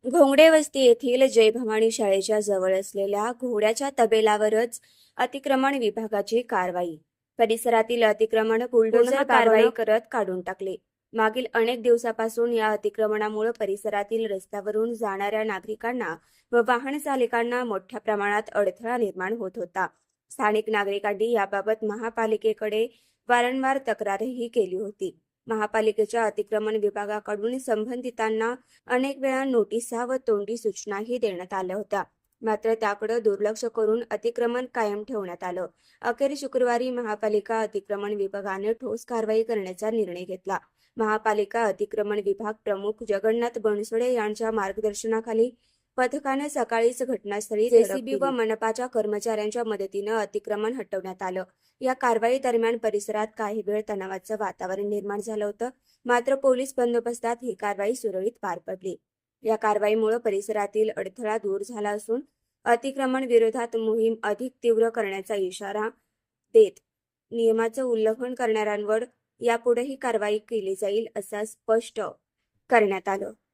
घोंगडे वस्ती येथील जय भवानी शाळेच्या जवळ असलेल्या घोड्याच्या तबेलावरच अतिक्रमण विभागाची कारवाई. परिसरातील अतिक्रमण बुलडोझर कारवाई करत काढून टाकले. मागील अनेक दिवसापासून या अतिक्रमणामुळे परिसरातील रस्त्यावरून जाणाऱ्या नागरिकांना व वाहन चालकांना मोठ्या प्रमाणात अडथळा निर्माण होत होता. स्थानिक नागरिकांनी याबाबत महापालिकेकडे वारंवार तक्रारही केली होती. महापालिकेच्या अतिक्रमण विभागाकडून संबंधितांना अनेक वेळा नोटिसा व तोंडी सूचनाही देण्यात आल्या होत्या, मात्र त्याकडे दुर्लक्ष करून अतिक्रमण कायम ठेवण्यात आलं. अखेर शुक्रवारी महापालिका अतिक्रमण विभागाने ठोस कारवाई करण्याचा निर्णय घेतला. महापालिका अतिक्रमण विभाग प्रमुख जगन्नाथ बनसोडे यांच्या मार्गदर्शनाखाली पथकाने सकाळीच घटनास्थळी जेसीबी व मनपाच्या कर्मचाऱ्यांच्या मदतीने अतिक्रमण हटवण्यात आलं. या कारवाई दरम्यान परिसरात काही वेळ तणावाचं वातावरण निर्माण झालं होतं, मात्र पोलीस बंदोबस्तात ही कारवाई सुरळीत पार पडली. या कारवाईमुळे परिसरातील अडथळा दूर झाला असून अतिक्रमण विरोधात मोहीम अधिक तीव्र करण्याचा इशारा देत नियमाचं उल्लंघन करणाऱ्यांवर यापुढेही कारवाई केली जाईल असं स्पष्ट करण्यात आलं.